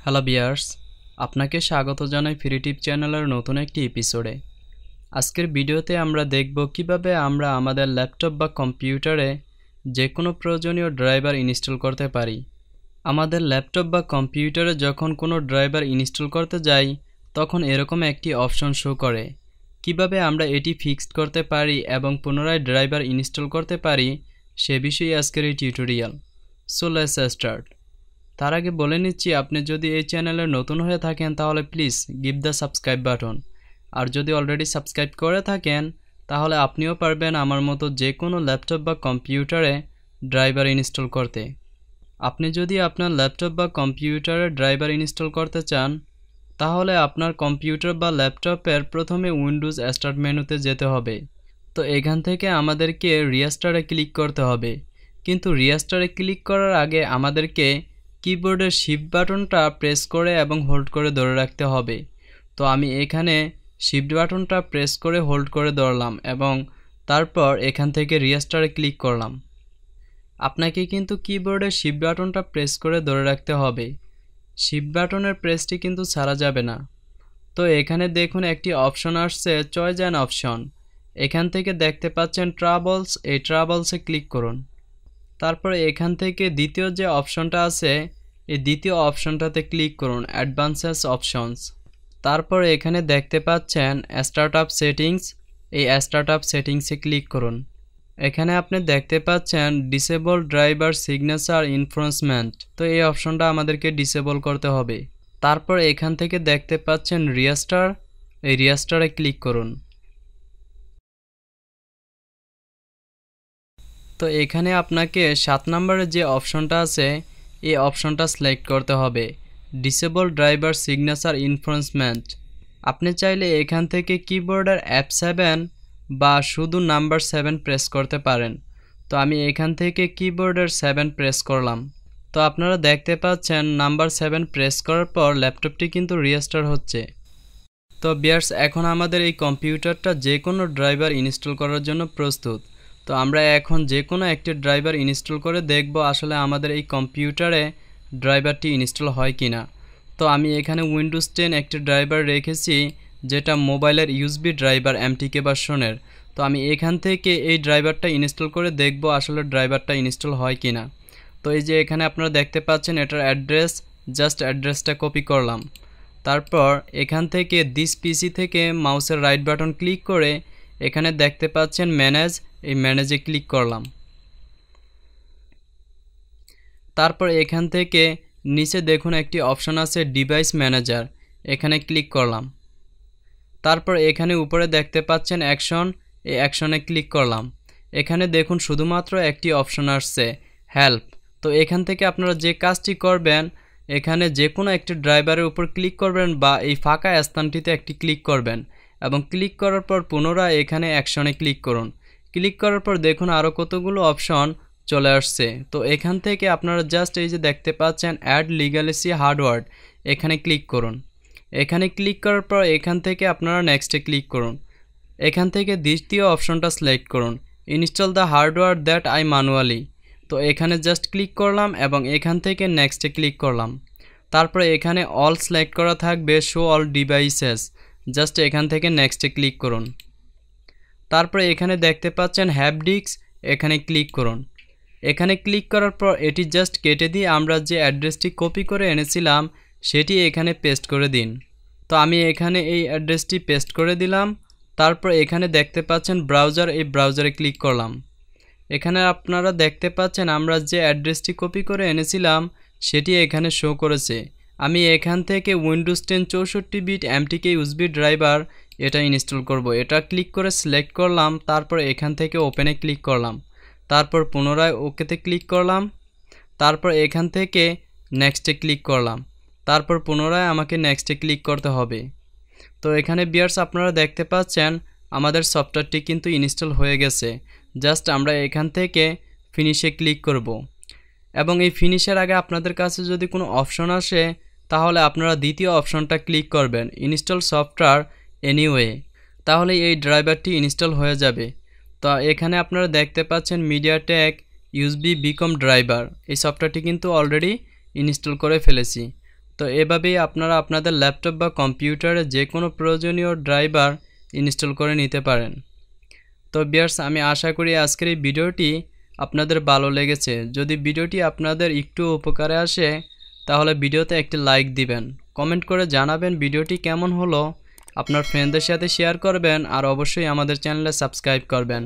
Hello viewers, আপনাকে স্বাগত জানাই ফ্রি টিপ চ্যানেলের নতুন একটি এপিসোডে। আজকের ভিডিওতে আমরা দেখব কিভাবে আমরা আমাদের ল্যাপটপ বা কম্পিউটারে যে কোনো প্রয়োজনীয় ড্রাইভার ইনস্টল করতে পারি। আমাদের ল্যাপটপ বা কম্পিউটারে যখন কোনো ড্রাইভার ইনস্টল করতে যাই তখন এরকম একটি অপশন শো করে। কিভাবে আমরা এটি ফিক্সড করতে পারি এবং পুনরায় ড্রাইভার ইনস্টল করতে পারি সে বিষয়ে আজকের এই টিউটোরিয়াল। So let's start. তার আগে বলে নিচ্ছি, আপনি যদি এই চ্যানেলে নতুন হয়ে থাকেন তাহলে please give the subscribe button, আর যদি অলরেডি সাবস্ক্রাইব করে থাকেন তাহলে আপনিও পারবেন আমার মতো যে কোনো ল্যাপটপ বা কম্পিউটারে ড্রাইভার ইনস্টল করতে। আপনি যদি আপনার ল্যাপটপ বা কম্পিউটারে ড্রাইভার ইনস্টল করতে চান তাহলে আপনার কম্পিউটার বা ল্যাপটপের প্রথমে উইন্ডোজ স্টার্ট মেনুতে যেতে হবে। তো এখান থেকে আমাদেরকে রিস্টার্টে ক্লিক করতে হবে, কিন্তু রিস্টার্টে ক্লিক করার আগে আমাদেরকে কিবোর্ডের শিফট বাটনটা প্রেস করে এবং হোল্ড করে ধরে রাখতে হবে। তো আমি এখানে শিফট বাটনটা প্রেস করে হোল্ড করে ধরলাম এবং তারপর এখান থেকে রিস্টার্টে ক্লিক করলাম। আপনাকে কিন্তু কিবোর্ডের শিফট বাটনটা প্রেস করে ধরে রাখতে হবে, শিফট বাটনের প্রেসটি কিন্তু ছাড়া যাবে না। তো এখানে দেখুন একটি অপশন আসছে চয়েস অ্যান অপশন। এখান থেকে দেখতে পাচ্ছেন ট্রাভেলস, এই ট্রাভেলসে ক্লিক করুন। তারপরে এখান থেকে দ্বিতীয় যে অপশনটা আছে এই দ্বিতীয় অপশনটাতে ক্লিক করুন, অ্যাডভান্সেস অপশনস। তারপর এখানে দেখতে পাচ্ছেন স্টার্টআপ সেটিংস, এই স্টার্টআপ সেটিংসে ক্লিক করুন। এখানে আপনি দেখতে পাচ্ছেন ডিসেবল ড্রাইভার সিগনেচার ইনফোর্সমেন্ট, তো এই অপশনটা আমাদেরকে ডিসেবল করতে হবে। তারপর এখান থেকে দেখতে পাচ্ছেন রিস্টার, এই রিস্টারে ক্লিক করুন। তো এখানে আপনাকে 7 নম্বরের যে অপশনটা আছে এই অপশনটা সিলেক্ট করতে হবে, ডিসেবল ড্রাইভার সিগনেচার ইনফোর্সমেন্ট। আপনি চাইলে এখান থেকে কিবোর্ডের F7 বা শুধু নাম্বার 7 প্রেস করতে পারেন। তো আমি এখান থেকে কিবোর্ডের 7 প্রেস করলাম। তো আপনারা দেখতে পাচ্ছেন নাম্বার 7 প্রেস করার পর ল্যাপটপটি কিন্তু রিস্টার্ট হচ্ছে। তো ভিউয়ার্স, এখন আমাদের এই কম্পিউটারটা যে কোনো ড্রাইভার ইনস্টল করার জন্য প্রস্তুত। তো আমরা এখন যে কোনো একটি ড্রাইভার ইনস্টল করে দেখব আসলে আমাদের এই কম্পিউটারে ড্রাইভারটি ইনস্টল হয় কিনা। তো আমি এখানে উইন্ডোজ 10 একটি ড্রাইভার রেখেছি যেটা মোবাইলের ইউএসবি ড্রাইভার MTK ভার্সনের। তো আমি এখান থেকে এই ড্রাইভারটা ইনস্টল করে দেখব আসলে ড্রাইভারটা ইনস্টল হয় কিনা। তো এই যে এখানে আপনারা দেখতে পাচ্ছেন এটার অ্যাড্রেস, জাস্ট অ্যাড্রেসটা কপি করলাম। তারপর এখান থেকে দিস পিসি থেকে মাউসের রাইট বাটন ক্লিক করে এখানে দেখতে পাচ্ছেন ম্যানেজ, এই ম্যানেজে ক্লিক করলাম। তারপর এখান থেকে নিচে দেখুন একটি অপশন আছে ডিভাইস ম্যানেজার, এখানে ক্লিক করলাম। তারপর এখানে উপরে দেখতে পাচ্ছেন অ্যাকশন, এই অ্যাকশনে ক্লিক করলাম। এখানে দেখুন শুধুমাত্র একটি অপশন আসছে হেল্প। তো এখান থেকে আপনারা যে কাজটি করবেন এখানে যে কোনো একটি ড্রাইভারের উপর ক্লিক করবেন বা এই ফাঁকা স্থানটিতে একটি ক্লিক করবেন এবং ক্লিক করার পর পুনরায় এখানে অ্যাকশনে ক্লিক করুন। ক্লিক করার পর দেখুন আরও কতগুলো অপশন চলে আসছে। তো এখান থেকে আপনারা জাস্ট এই যে দেখতে পাচ্ছেন অ্যাড লিগ্যালেসি হার্ডওয়্যার, এখানে ক্লিক করুন। এখানে ক্লিক করার পর এখান থেকে আপনারা নেক্সটে ক্লিক করুন। এখান থেকে দ্বিতীয় অপশনটা সিলেক্ট করুন, install the hardware that I manually. তো এখানে জাস্ট ক্লিক করলাম এবং এখান থেকে নেক্সটে ক্লিক করলাম। তারপরে এখানে অল সিলেক্ট করা থাকবে, শো অল ডিভাইসেস, জাস্ট এখান থেকে নেক্সটে ক্লিক করুন। তারপরে এখানে দেখতে পাচ্ছেন হ্যাভ ডিস্ক, এখানে ক্লিক করুন। এখানে ক্লিক করার পর এটি জাস্ট কেটে দিয়ে আমরা যে অ্যাড্রেসটি কপি করে এনেছিলাম সেটি এখানে পেস্ট করে দিন। তো আমি এখানে এই অ্যাড্রেসটি পেস্ট করে দিলাম। তারপর এখানে দেখতে পাচ্ছেন ব্রাউজার, এই ব্রাউজারে ক্লিক করলাম। এখানে আপনারা দেখতে পাচ্ছেন আমরা যে অ্যাড্রেসটি কপি করে এনেছিলাম সেটি এখানে শো করেছে। আমি এখান থেকে Windows 10 64 bit MTK USB driver এটা ইনস্টল করব। এটা ক্লিক করে সিলেক্ট করলাম, তারপর এখান থেকে ওপেনে ক্লিক করলাম, তারপর পুনরায় ওকেতে ক্লিক করলাম, তারপর এখান থেকে নেক্সটে ক্লিক করলাম, তারপর পুনরায় আমাকে নেক্সটে ক্লিক করতে হবে। তো এখানে ভিউয়ার্স আপনারা দেখতে পাচ্ছেন আমাদের সফটওয়্যারটি কিন্তু ইনস্টল হয়ে গেছে। জাস্ট আমরা এখান থেকে ফিনিশে ক্লিক করব এবং এই ফিনিশের আগে আপনাদের কাছে যদি কোনো অপশন আসে তাহলে আপনারা দ্বিতীয় অপশনটা ক্লিক করবেন, ইনস্টল সফটওয়্যার এনিওয়ে, তাহলে এই ড্রাইভারটি ইনস্টল হয়ে যাবে। তো এখানে আপনারা দেখতে পাচ্ছেন মিডিয়াটেক ইউএসবি বিকম ড্রাইভার, এই সফটওয়্যারটি কিন্তু অলরেডি ইনস্টল করে ফেলেছি। তো তো এভাবেই আপনারা আপনাদের ল্যাপটপ বা কম্পিউটারে যে কোনো প্রয়োজনীয় ড্রাইভার ইনস্টল করে নিতে পারেন। তো ভিউয়ার্স, আমি আশা করি আজকের এই ভিডিওটি আপনাদের ভালো লেগেছে। যদি ভিডিওটি আপনাদের একটু উপকারে আসে তাহলে ভিডিওতে একটি লাইক দিবেন, কমেন্ট করে জানাবেন ভিডিওটি কেমন হলো, আপনার ফ্রেন্ডদের সাথে শেয়ার করবেন আর অবশ্যই আমাদের চ্যানেলে সাবস্ক্রাইব করবেন।